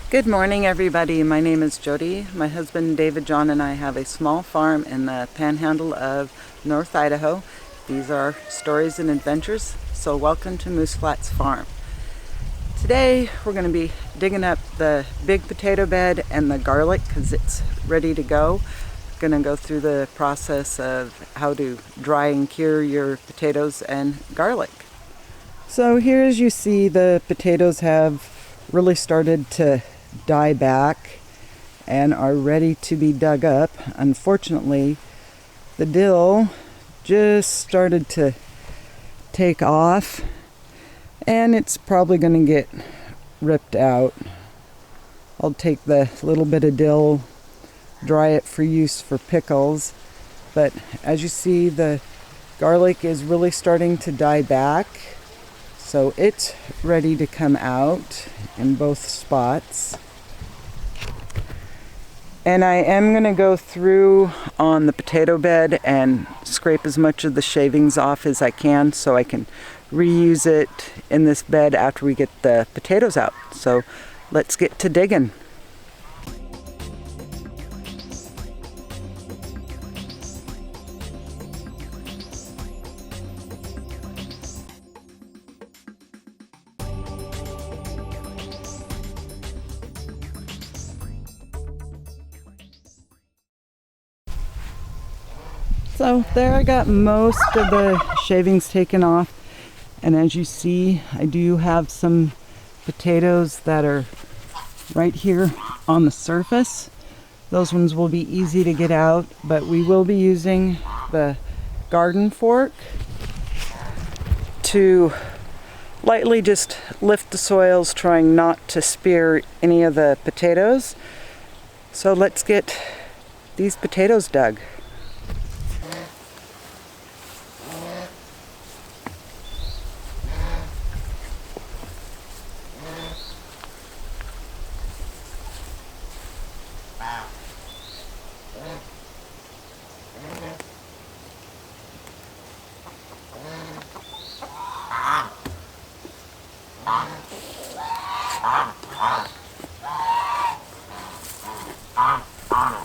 Good morning, everybody. My name is Jody. My husband David John and I have a small farm in the panhandle of North Idaho. These are stories and adventures, so welcome to Moose Flats Farm. Today we're going to be digging up the big potato bed and the garlic because it's ready to go. Going to go through the process of how to dry and cure your potatoes and garlic. So here, as you see, the potatoes have really started to die back and are ready to be dug up. Unfortunately, the dill just started to take off and it's probably going to get ripped out. I'll take the little bit of dill, dry it for use for pickles, but as you see, the garlic is really starting to die back, so it's ready to come out in both spots. And I am going to go through on the potato bed and scrape as much of the shavings off as I can so I can reuse it in this bed after we get the potatoes out. So let's get to digging. So there, I got most of the shavings taken off, and as you see, I do have some potatoes that are right here on the surface. Those ones will be easy to get out, but we will be using the garden fork to lightly just lift the soils, trying not to spear any of the potatoes. So let's get these potatoes dug.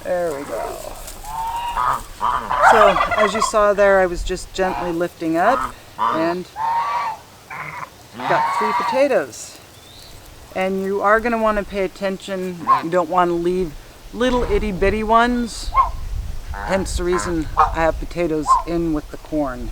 There we go. So as you saw there, I was just gently lifting up and got 3 potatoes. And you are going to want to pay attention. You don't want to leave little itty bitty ones. Hence the reason I have potatoes in with the corn.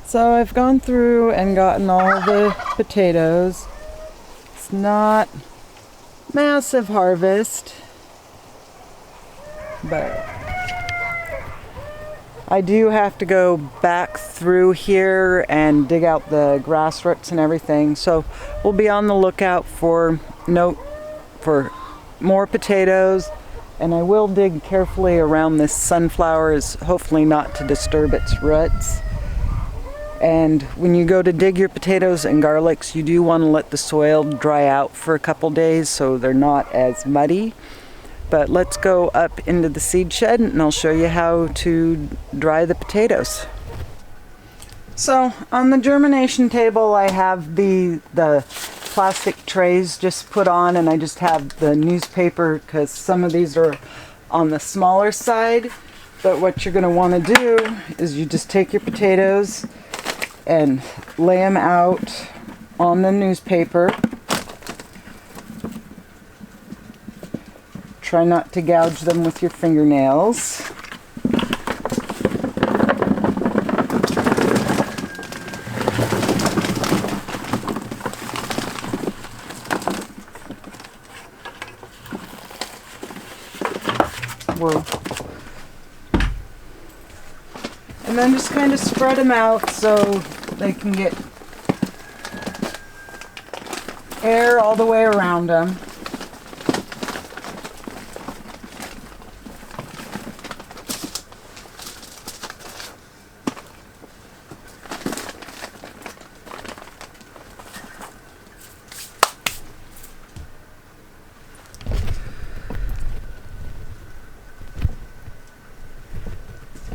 So I've gone through and gotten all the potatoes. It's not massive harvest, but I do have to go back through here and dig out the grass roots and everything. So we'll be on the lookout for more potatoes And I will dig carefully around this sunflower, hopefully not to disturb its roots. And when you go to dig your potatoes and garlics, you do want to let the soil dry out for a couple days so they're not as muddy. But let's go up into the seed shed and I'll show you how to dry the potatoes. So on the germination table I have the plastic trays just put on, and I just have the newspaper because some of these are on the smaller side. But what you're going to want to do is you just take your potatoes and lay them out on the newspaper. Try not to gouge them with your fingernails. Whoa. And then just kind of spread them out so they can get air all the way around them.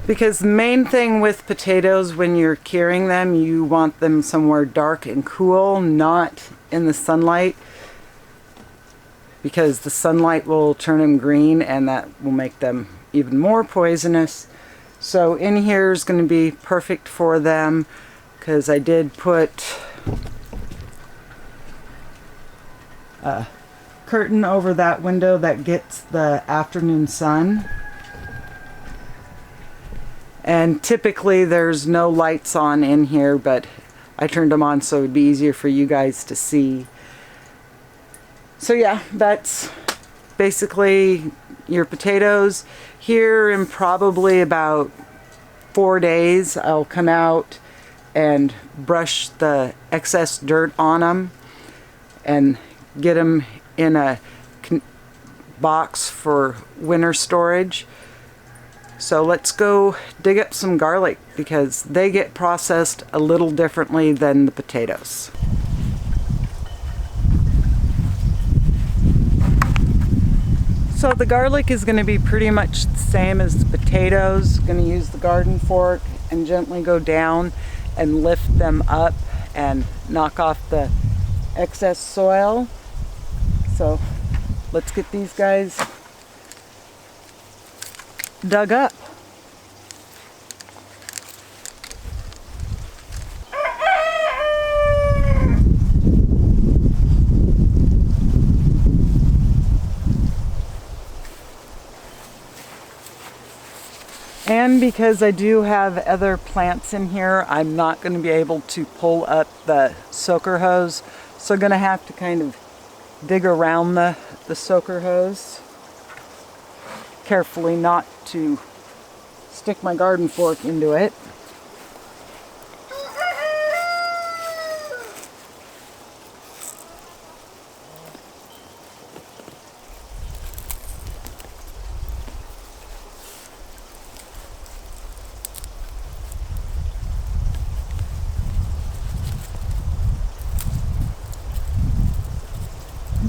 Because the main thing with potatoes when you're curing them, you want them somewhere dark and cool, not in the sunlight, because the sunlight will turn them green and that will make them even more poisonous. So in here is going to be perfect for them, because I did put a curtain over that window that gets the afternoon sun. And typically there's no lights on in here, but I turned them on so it would be easier for you guys to see. So yeah, that's basically your potatoes. Here in probably about 4 days, I'll come out and brush the excess dirt on them and get them in a box for winter storage. So let's go dig up some garlic because they get processed a little differently than the potatoes. So the garlic is going to be pretty much the same as the potatoes. Going to use the garden fork and gently go down and lift them up and knock off the excess soil. So let's get these guys dug up. And because I do have other plants in here, I'm not going to be able to pull up the soaker hose, so I'm going to have to kind of dig around the soaker hose carefully, not to stick my garden fork into it.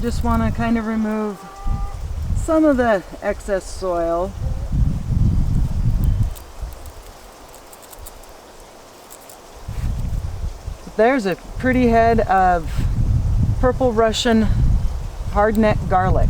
Just want to kind of remove some of the excess soil. There's a pretty head of purple Russian hardneck garlic.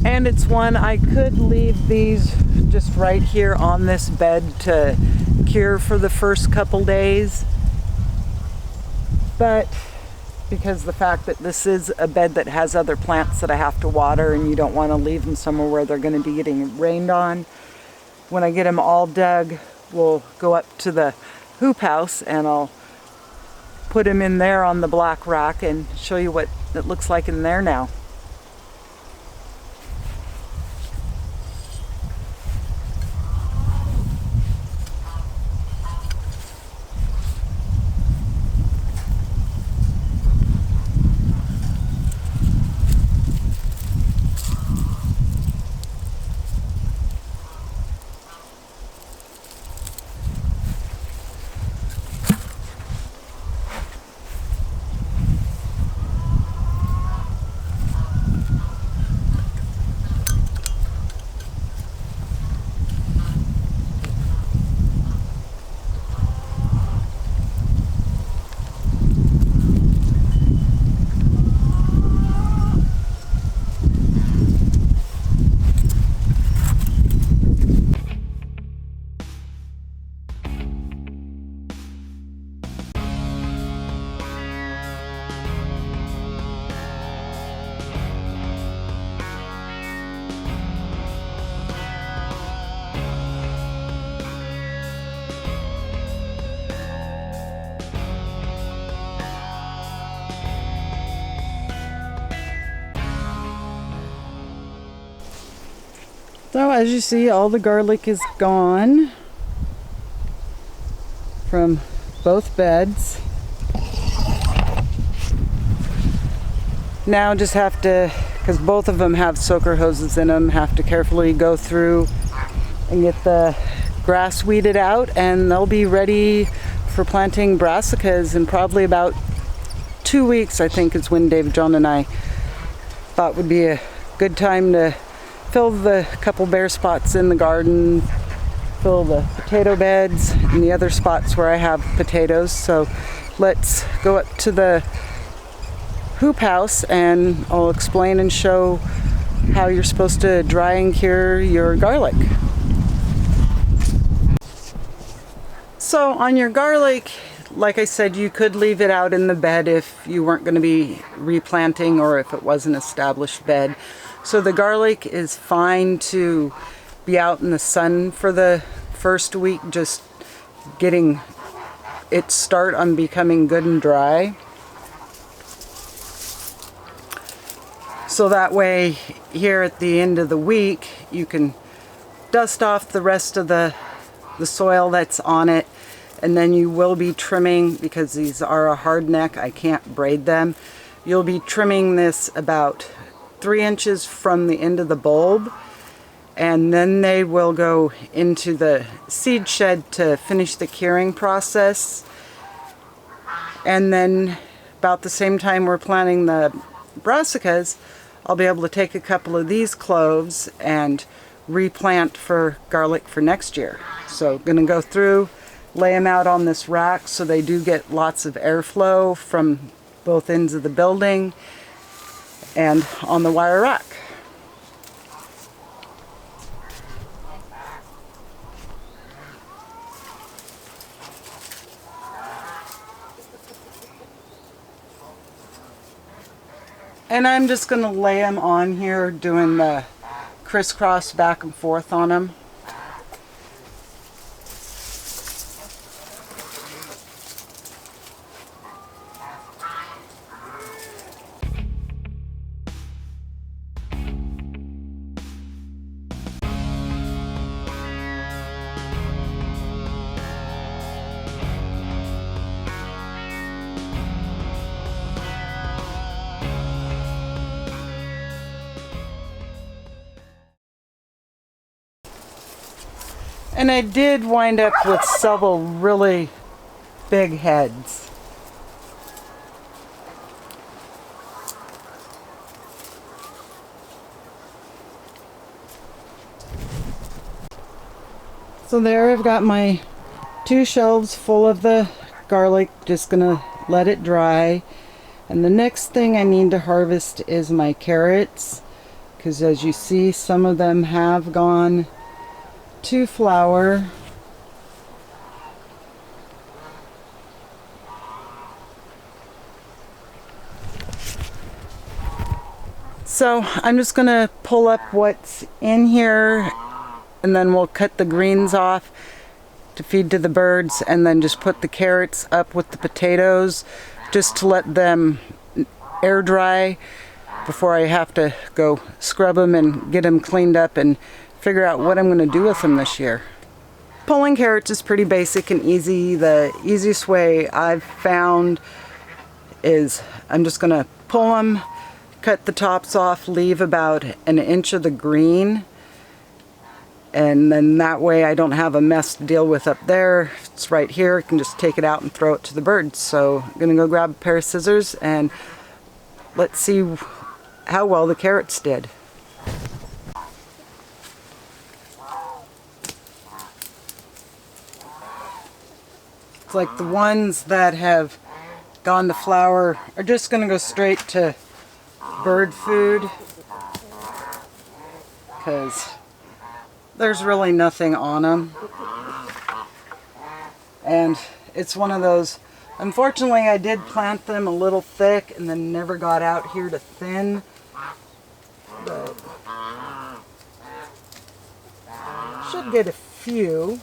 And it's one I could leave these just right here on this bed to cure for the first couple days, but because the fact that this is a bed that has other plants that I have to water, and you don't want to leave them somewhere where they're going to be getting rained on. When I get them all dug, we'll go up to the hoop house and I'll put him in there on the black rack and show you what it looks like in there now. So as you see, all the garlic is gone from both beds. Now just have to, because both of them have soaker hoses in them, have to carefully go through and get the grass weeded out, and they'll be ready for planting brassicas in probably about 2 weeks, I think, is when David, John, and I thought would be a good time to fill the couple bare spots in the garden, fill the potato beds and the other spots where I have potatoes. So let's go up to the hoop house and I'll explain and show how you're supposed to dry and cure your garlic. So on your garlic, like I said, you could leave it out in the bed if you weren't going to be replanting or if it was an established bed. So the garlic is fine to be out in the sun for the first week, just getting its start on becoming good and dry. So that way, here at the end of the week, you can dust off the rest of the soil that's on it, and then you will be trimming, because these are a hardneck, I can't braid them. You'll be trimming this about 3 inches from the end of the bulb, and then they will go into the seed shed to finish the curing process. And then about the same time we're planting the brassicas, I'll be able to take a couple of these cloves and replant for garlic for next year. So I'm going to go through, lay them out on this rack so they do get lots of airflow from both ends of the building and on the wire rack. And I'm just going to lay them on here, doing the crisscross back and forth on them. And I did wind up with several really big heads. So there I've got my 2 shelves full of the garlic, just gonna let it dry. And the next thing I need to harvest is my carrots, because as you see, some of them have gone to flower. So I'm just gonna pull up what's in here, and then we'll cut the greens off to feed to the birds, and then just put the carrots up with the potatoes just to let them air dry before I have to go scrub them and get them cleaned up and figure out what I'm going to do with them this year. Pulling carrots is pretty basic and easy. The easiest way I've found is I'm just going to pull them, cut the tops off, leave about an inch of the green, and then that way I don't have a mess to deal with up there. It's right here. I can just take it out and throw it to the birds. So I'm going to go grab a pair of scissors and let's see how well the carrots did. It's like the ones that have gone to flower are just going to go straight to bird food because there's really nothing on them. And it's one of those, unfortunately I did plant them a little thick and then never got out here to thin, but should get a few.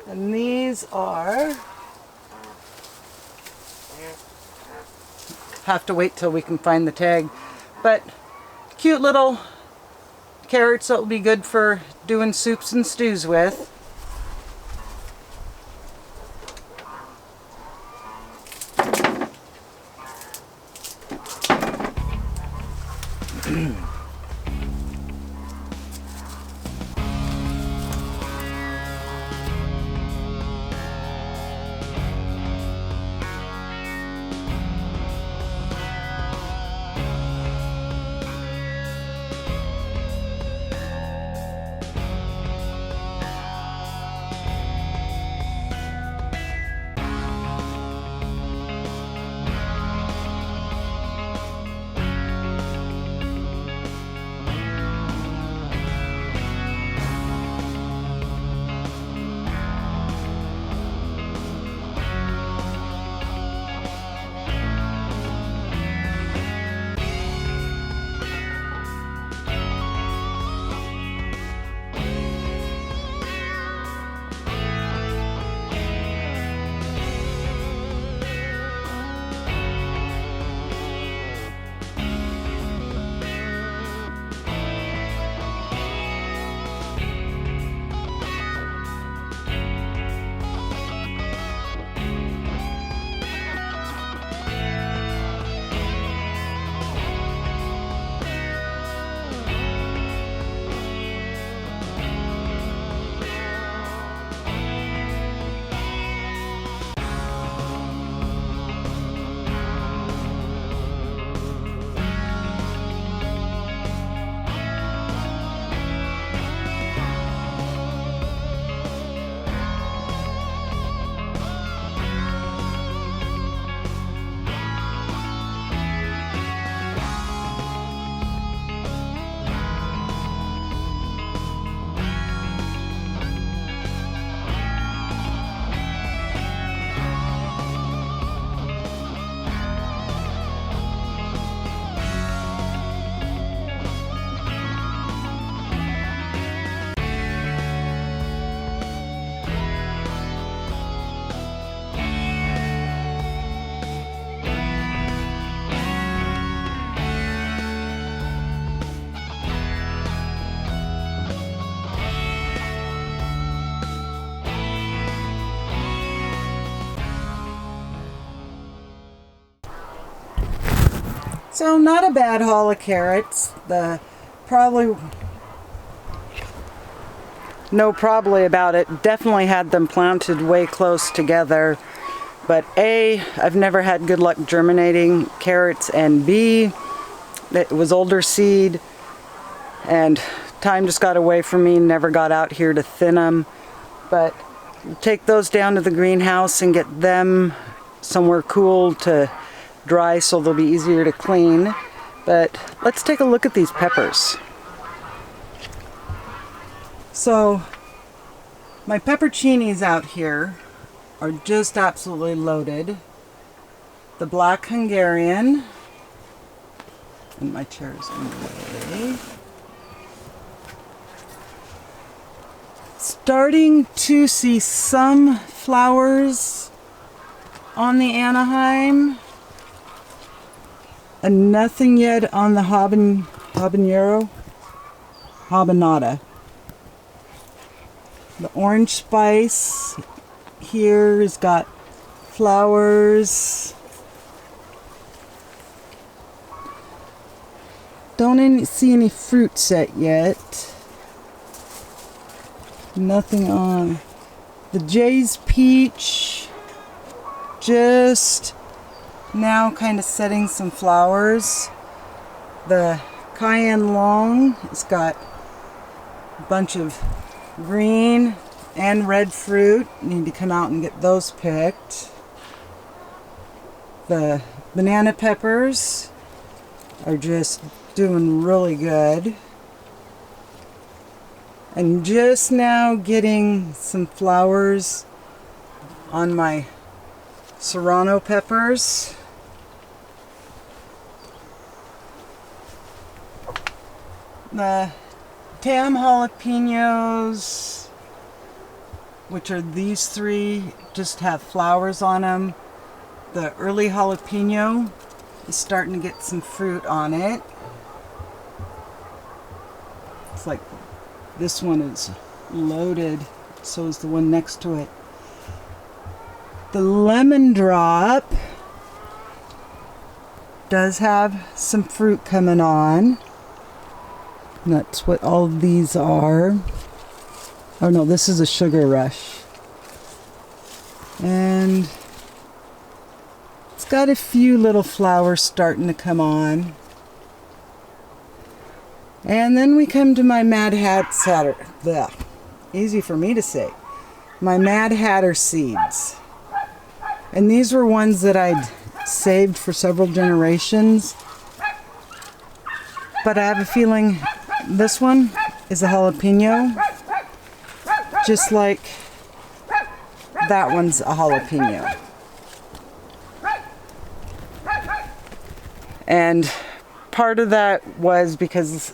And these are, have to wait till we can find the tag, but cute little carrots that will be good for doing soups and stews with. So not a bad haul of carrots. Probably about it. Definitely had them planted way close together. But A, I've never had good luck germinating carrots, and B, it was older seed and time just got away from me, never got out here to thin them. But take those down to the greenhouse and get them somewhere cool to dry so they'll be easier to clean. But let's take a look at these peppers. So my pepperoncinis out here are just absolutely loaded. the black Hungarian. And my chair is in the way. Starting to see some flowers on the Anaheim. And nothing yet on the habanero. Habanada. The orange spice here has got flowers. Don't see any fruit set yet. Nothing on. The Jay's peach just now kind of setting some flowers. The cayenne long has got a bunch of green and red fruit. Need to come out and get those picked. The banana peppers are just doing really good. And just now getting some flowers on my serrano peppers. The Tam jalapenos, which are these three, just have flowers on them. The early jalapeno is starting to get some fruit on it. It's like this one is loaded, so is the one next to it. The lemon drop does have some fruit coming on. And that's what all of these are. Oh no, this is a sugar rush. And it's got a few little flowers starting to come on. And then we come to my Mad Hatter. Blech, easy for me to say. My Mad Hatter seeds. And these were ones that I'd saved for several generations. But I have a feeling this one is a jalapeno, just like that one's a jalapeno. And part of that was because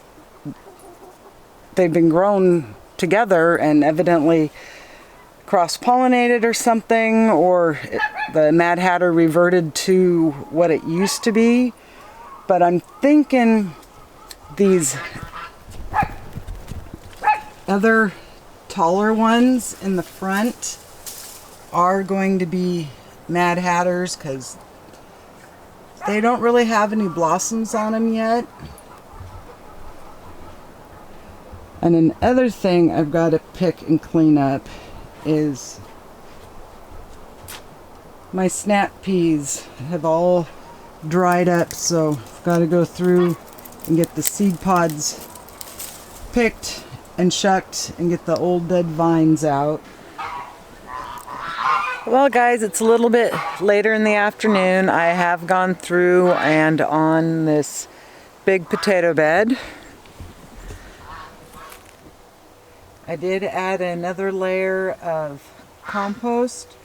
they've been grown together and evidently cross-pollinated or something, or the Mad Hatter reverted to what it used to be. But I'm thinking these other taller ones in the front are going to be Mad Hatters because they don't really have any blossoms on them yet. And another thing I've got to pick and clean up is my snap peas have all dried up, so I've got to go through and get the seed pods picked and shucked and get the old dead vines out. Well guys, it's a little bit later in the afternoon. I have gone through and on this big potato bed. I did add another layer of compost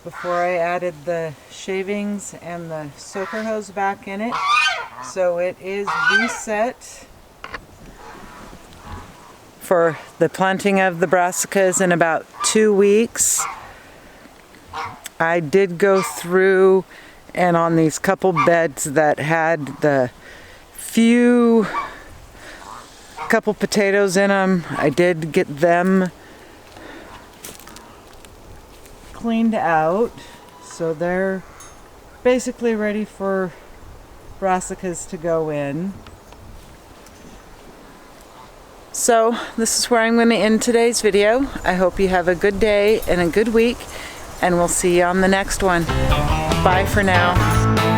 before I added the shavings and the soaker hose back in it. So it is reset for the planting of the brassicas in about 2 weeks. I did go through and on these couple beds that had the couple potatoes in them, I did get them cleaned out, so they're basically ready for brassicas to go in. So this is where I'm going to end today's video. I hope you have a good day and a good week, and we'll see you on the next one. Bye for now.